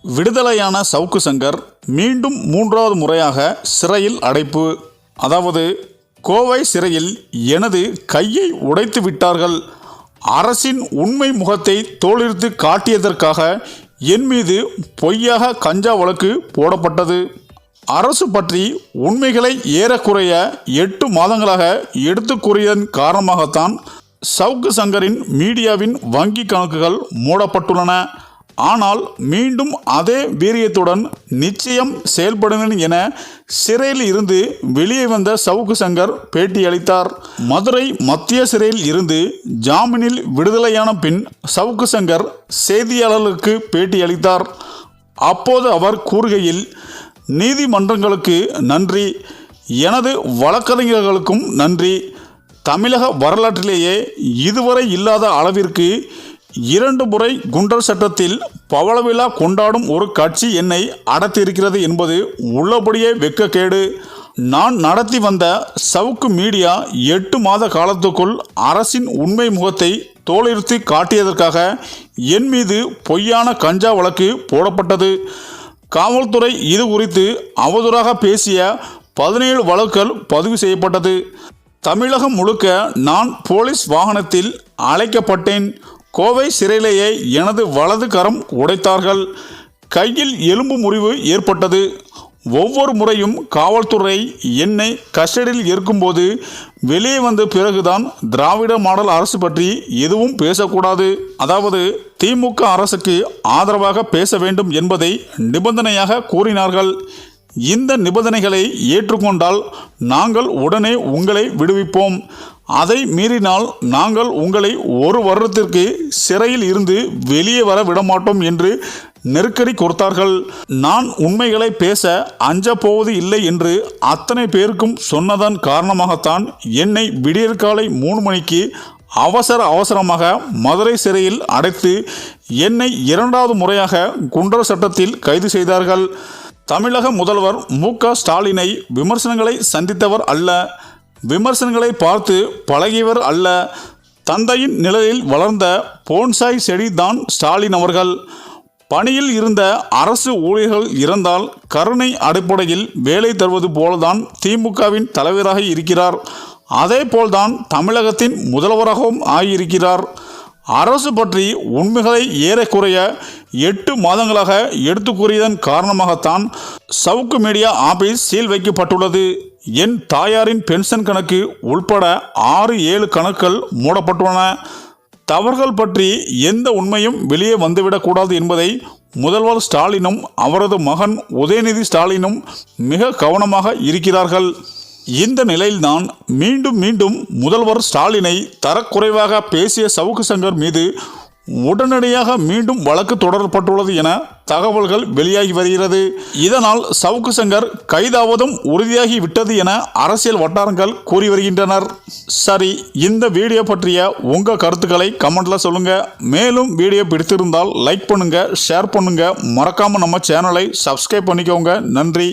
விடுதலையான சவுக்கு சங்கர் மீண்டும் 3வது முறையாக சிறையில் அடைப்பு. அதாவது, கோவை சிறையில் எனது கையை உடைத்து விட்டார்கள். அரசின் உண்மை முகத்தை தோலுரித்து காட்டியதற்காக என் மீது பொய்யாக கஞ்சா வழக்கு போடப்பட்டது. அரசு பற்றி உண்மைகளை ஏறக்குறைய 8 மாதங்களாக எடுத்து கூறியதன் காரணமாகத்தான் சவுக்கு சங்கரின் மீடியாவின் வங்கி கணக்குகள் மூடப்பட்டுள்ளன. ஆனால் மீண்டும் அதே வீரியத்துடன் நிச்சயம் செயல்படுவேன் என சிறையில் இருந்து வெளியே வந்த சவுக்கு சங்கர் பேட்டியளித்தார். மதுரை மத்திய சிறையில் இருந்து ஜாமீனில் விடுதலையான பின் சவுக்கு சங்கர் செய்தியாளர்களுக்கு பேட்டியளித்தார். அப்போது அவர் கூறுகையில், நீதிமன்றங்களுக்கு நன்றி, எனது வழக்கறிஞர்களுக்கும் நன்றி. தமிழக வரலாற்றிலேயே இதுவரை இல்லாத அளவிற்கு 2 முறை குண்டர் சட்டத்தில் பவள விழா கொண்டாடும் ஒரு கட்சி என்னை அடத்தியிருக்கிறது என்பது உள்ளபடியே வெட்கக்கேடு. நான் நடத்தி வந்த சவுக்கு மீடியா 8 மாத காலத்துக்குள் அரசின் உண்மை முகத்தை தோலுரித்து காட்டியதற்காக என் மீது பொய்யான கஞ்சா வழக்கு போடப்பட்டது. காவல்துறை இது குறித்து அவதூறாக பேசிய 17 வழக்குகள் பதிவு செய்யப்பட்டது. தமிழகம் முழுக்க நான் போலீஸ் வாகனத்தில் அழைக்கப்பட்டேன். கோவை சிறையிலேயே எனது வலது கரம் உடைத்தார்கள். கையில் எலும்பு முறிவு ஏற்பட்டது. ஒவ்வொரு முறையும் காவல்துறை என்னை கஸ்டடியில் இருக்கும்போது வெளியே வந்த பிறகுதான் திராவிட மாடல் அரசு பற்றி எதுவும் பேசக்கூடாது, அதாவது திமுக அரசுக்கு ஆதரவாக பேச வேண்டும் என்பதை நிபந்தனையாக கூறினார்கள். இந்த நிபந்தனைகளை ஏற்றுக்கொண்டால் நாங்கள் உடனே உங்களை விடுவிப்போம். அதை மீறினால் நாங்கள் உங்களை 1 வருடத்திற்கு சிறையில் இருந்து வெளியே வர விடமாட்டோம் என்று நெருக்கடி கொடுத்தார்கள். நான் உண்மைகளை பேச அஞ்சப்போவது இல்லை என்று அத்தனை பேருக்கும் சொன்னதன் காரணமாகத்தான் என்னை விடியற்காலை 3 மணிக்கு அவசரமாக மதுரை சிறையில் அடைத்து என்னை 2வது முறையாக குண்டர் சட்டத்தில் கைது செய்தார்கள். தமிழக முதல்வர் மு.க. ஸ்டாலினை விமர்சனங்களை சந்தித்தவர் அல்ல, விமர்சனங்களை பார்த்து பழகியவர் அல்ல. தந்தையின் நிழலில் வளர்ந்த போன்சாய் செடி தான் ஸ்டாலின் அவர்கள். பணியில் இருந்த அரசு ஊழியர்கள் இறந்தால் கருணை அடிப்படையில் வேலை தருவது போலதான் திமுகவின் தலைவராக இருக்கிறார். அதே போல்தான் தமிழகத்தின் முதல்வராகவும் ஆகியிருக்கிறார். அரசு பற்றி உண்மைகளை ஏறக்குறைய 8 மாதங்களாக எடுத்து கூறியதன் காரணமாகத்தான் சவுக்கு மீடியா ஆபீஸ் சீல் வைக்கப்பட்டுள்ளது. என் தாயாரின் பென்ஷன் கணக்கு உள்பட 6-7 கணக்குகள் மூடப்பட்டுள்ளன. தவறுகள் பற்றி எந்த உண்மையும் வெளியே வந்துவிடக்கூடாது என்பதை முதல்வர் ஸ்டாலினும் அவரது மகன் உதயநிதி ஸ்டாலினும் மிக கவனமாக இருக்கிறார்கள். இந்த நிலையில்தான் மீண்டும் முதல்வர் ஸ்டாலினை தரக்குறைவாக பேசிய சவுக்கு சங்கர் மீது உடனடியாக மீண்டும் வழக்கு தொடரப்பட்டுள்ளது என தகவல்கள் வெளியாகி வருகிறது. இதனால் சவுக்கு சங்கர் கைதாவதும் உறுதியாகி விட்டது என அரசியல் வட்டாரங்கள் கூறி வருகின்றனர். சரி, இந்த வீடியோ பற்றிய உங்க கருத்துக்களை கமெண்ட்ல சொல்லுங்க. மேலும் வீடியோ பிடித்திருந்தால் லைக் பண்ணுங்க, ஷேர் பண்ணுங்க, மறக்காம நம்ம சேனலை சப்ஸ்கிரைப் பண்ணிக்கோங்க. நன்றி.